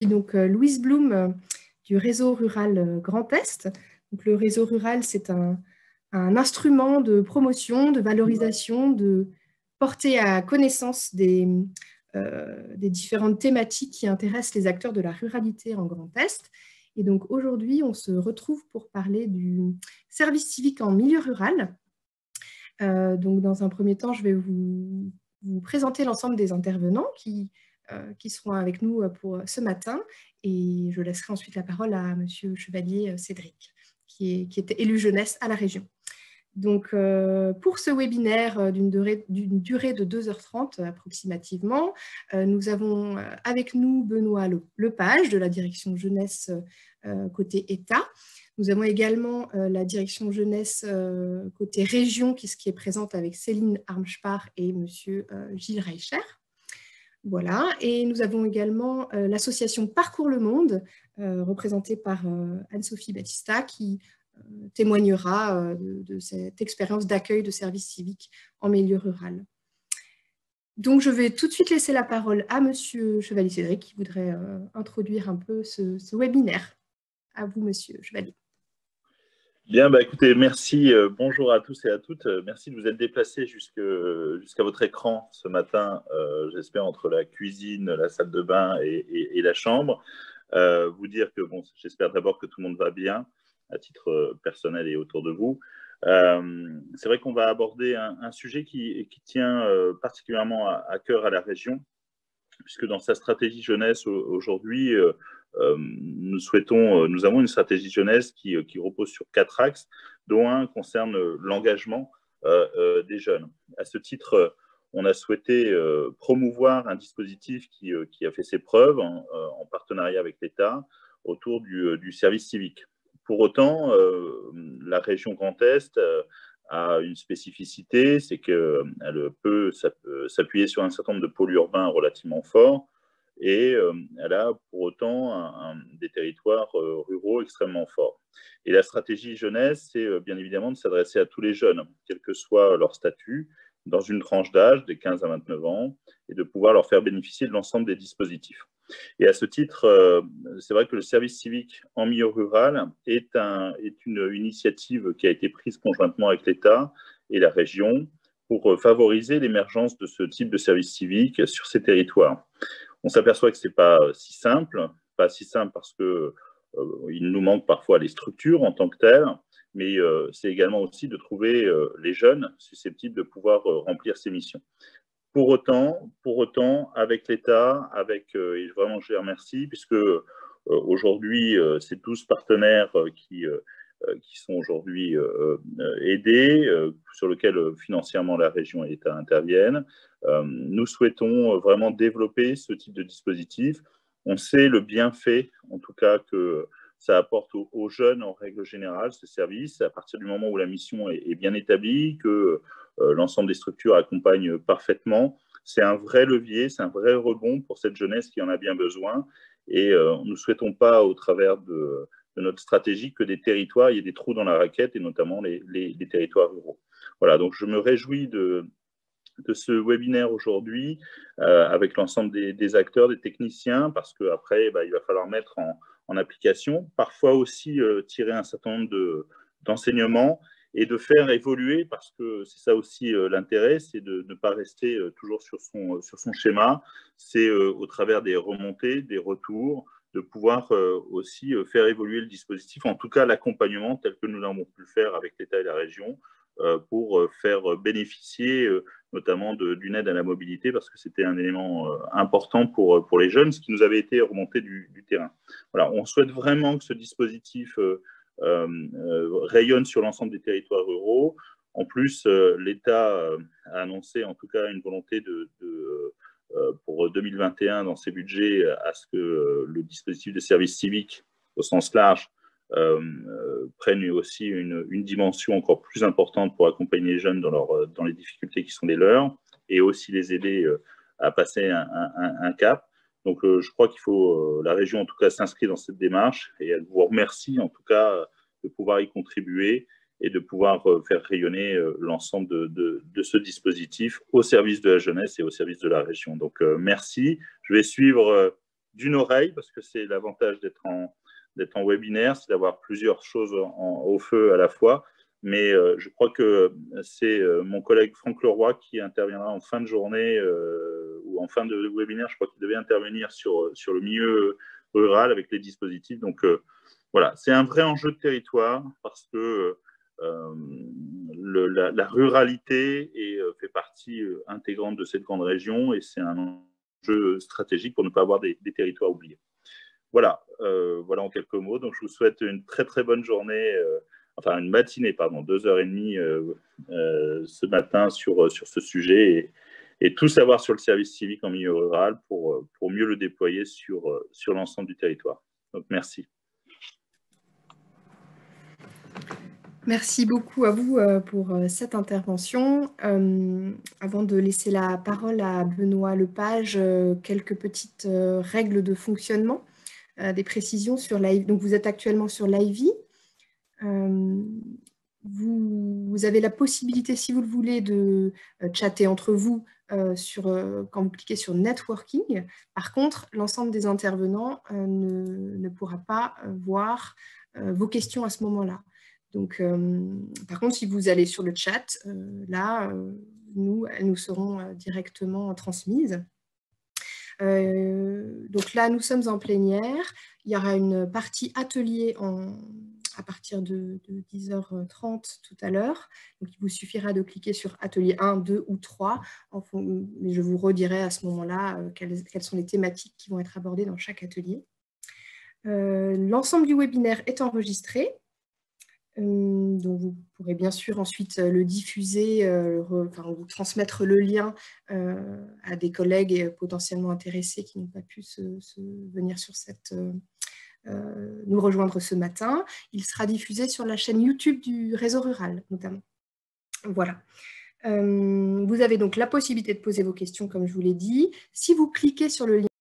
Donc, Louise Blum du réseau rural Grand Est. Donc, le réseau rural, c'est un instrument de promotion, de valorisation, de porter à connaissance des différentes thématiques qui intéressent les acteurs de la ruralité en Grand Est. Et donc aujourd'hui, on se retrouve pour parler du service civique en milieu rural. Donc dans un premier temps, je vais vous présenter l'ensemble des intervenants qui seront avec nous pour ce matin. Et je laisserai ensuite la parole à Monsieur Chevalier Cédric, qui était élu jeunesse à la région. Donc, pour ce webinaire d'une durée de 2h30 approximativement, nous avons avec nous Benoît Lepage de la direction jeunesse côté État. Nous avons également la direction jeunesse côté région qui est présente avec Céline Armspar et Monsieur Gilles Reicher. Voilà, et nous avons également l'association Parcours le Monde, représentée par Anne-Sophie Battista, qui témoignera de cette expérience d'accueil de services civiques en milieu rural. Donc, je vais tout de suite laisser la parole à Monsieur Chevalier Cédric, qui voudrait introduire un peu ce webinaire. À vous, Monsieur Chevalier. Bien, écoutez, merci. Bonjour à tous et à toutes. Merci de vous être déplacés jusqu'à votre écran ce matin, j'espère, entre la cuisine, la salle de bain et la chambre. Vous dire que, bon, j'espère d'abord que tout le monde va bien, à titre personnel et autour de vous. C'est vrai qu'on va aborder un sujet qui tient particulièrement à cœur à la région, puisque dans sa stratégie jeunesse aujourd'hui, nous avons une stratégie jeunesse qui repose sur 4 axes, dont un concerne l'engagement des jeunes. À ce titre, on a souhaité promouvoir un dispositif qui a fait ses preuves en partenariat avec l'État autour du service civique. Pour autant, la région Grand Est a une spécificité, c'est qu'elle peut s'appuyer sur un certain nombre de pôles urbains relativement forts et elle a pour autant des territoires ruraux extrêmement forts. Et la stratégie jeunesse, c'est bien évidemment de s'adresser à tous les jeunes, quel que soit leur statut, dans une tranche d'âge des 15 à 29 ans, et de pouvoir leur faire bénéficier de l'ensemble des dispositifs. Et à ce titre, c'est vrai que le service civique en milieu rural est une initiative qui a été prise conjointement avec l'État et la région pour favoriser l'émergence de ce type de service civique sur ces territoires. On s'aperçoit que ce n'est pas si simple parce qu'il nous manque parfois les structures en tant que telles, mais c'est également aussi de trouver les jeunes susceptibles de pouvoir remplir ces missions. Pour autant, avec l'État, et vraiment je les remercie, puisque aujourd'hui, c'est 12 partenaires qui sont aujourd'hui aidés, sur lesquels financièrement la région et l'État interviennent. Nous souhaitons vraiment développer ce type de dispositif. On sait le bienfait, en tout cas, que ça apporte aux jeunes en règle générale, ce service, à partir du moment où la mission est bien établie, que l'ensemble des structures accompagnent parfaitement. C'est un vrai levier, c'est un vrai rebond pour cette jeunesse qui en a bien besoin. Et nous ne souhaitons pas, au travers de notre stratégie, que des territoires, il y ait des trous dans la raquette, et notamment les territoires ruraux. Voilà, donc je me réjouis de ce webinaire aujourd'hui avec l'ensemble des acteurs, des techniciens, parce qu'après, il va falloir mettre en application, parfois aussi tirer un certain nombre d'enseignements et de faire évoluer, parce que c'est ça aussi l'intérêt, c'est de ne pas rester toujours sur son schéma, c'est au travers des remontées, des retours, de pouvoir aussi faire évoluer le dispositif, en tout cas l'accompagnement tel que nous l'avons pu le faire avec l'État et la région, pour faire bénéficier notamment d'une aide à la mobilité, parce que c'était un élément important pour les jeunes, ce qui nous avait été remonté du terrain. Voilà, on souhaite vraiment que ce dispositif rayonne sur l'ensemble des territoires ruraux. En plus, l'État a annoncé en tout cas une volonté pour 2021 dans ses budgets à ce que le dispositif de service civique au sens large prennent aussi une dimension encore plus importante pour accompagner les jeunes dans les difficultés qui sont les leurs et aussi les aider à passer un cap. Donc, je crois qu'il faut, la région en tout cas, s'inscrit dans cette démarche et elle vous remercie en tout cas de pouvoir y contribuer et de pouvoir faire rayonner l'ensemble de ce dispositif au service de la jeunesse et au service de la région. Donc, merci. Je vais suivre d'une oreille, parce que c'est l'avantage d'être en webinaire, c'est d'avoir plusieurs choses au feu à la fois. Mais je crois que c'est mon collègue Franck Leroy qui interviendra en fin de journée ou en fin de webinaire. Je crois qu'il devait intervenir sur le milieu rural avec les dispositifs. Donc voilà, c'est un vrai enjeu de territoire parce que la ruralité fait partie intégrante de cette grande région et c'est un enjeu stratégique pour ne pas avoir des territoires oubliés. Voilà, voilà en quelques mots. Donc, je vous souhaite une très, très bonne journée, enfin une matinée, pardon, 2h30 ce matin sur ce sujet et tout savoir sur le service civique en milieu rural pour mieux le déployer sur l'ensemble du territoire. Donc, merci. Merci beaucoup à vous pour cette intervention. Avant de laisser la parole à Benoît Lepage, quelques petites règles de fonctionnement, des précisions sur l'IVI. Donc, vous êtes actuellement sur l'IVI. Vous avez la possibilité, si vous le voulez, de chatter entre vous quand vous cliquez sur Networking. Par contre, l'ensemble des intervenants ne pourra pas voir vos questions à ce moment-là. Donc, par contre, si vous allez sur le chat, là, elles nous seront directement transmises. Donc là, nous sommes en plénière. Il y aura une partie atelier à partir de 10h30 tout à l'heure. Donc, il vous suffira de cliquer sur atelier 1, 2 ou 3. Mais je vous redirai à ce moment-là quelles sont les thématiques qui vont être abordées dans chaque atelier. L'ensemble du webinaire est enregistré. Donc vous pourrez bien sûr ensuite le diffuser, vous transmettre le lien à des collègues potentiellement intéressés qui n'ont pas pu venir sur nous rejoindre ce matin. Il sera diffusé sur la chaîne YouTube du Réseau Rural, notamment. Voilà. Vous avez donc la possibilité de poser vos questions, comme je vous l'ai dit. Si vous cliquez sur le lien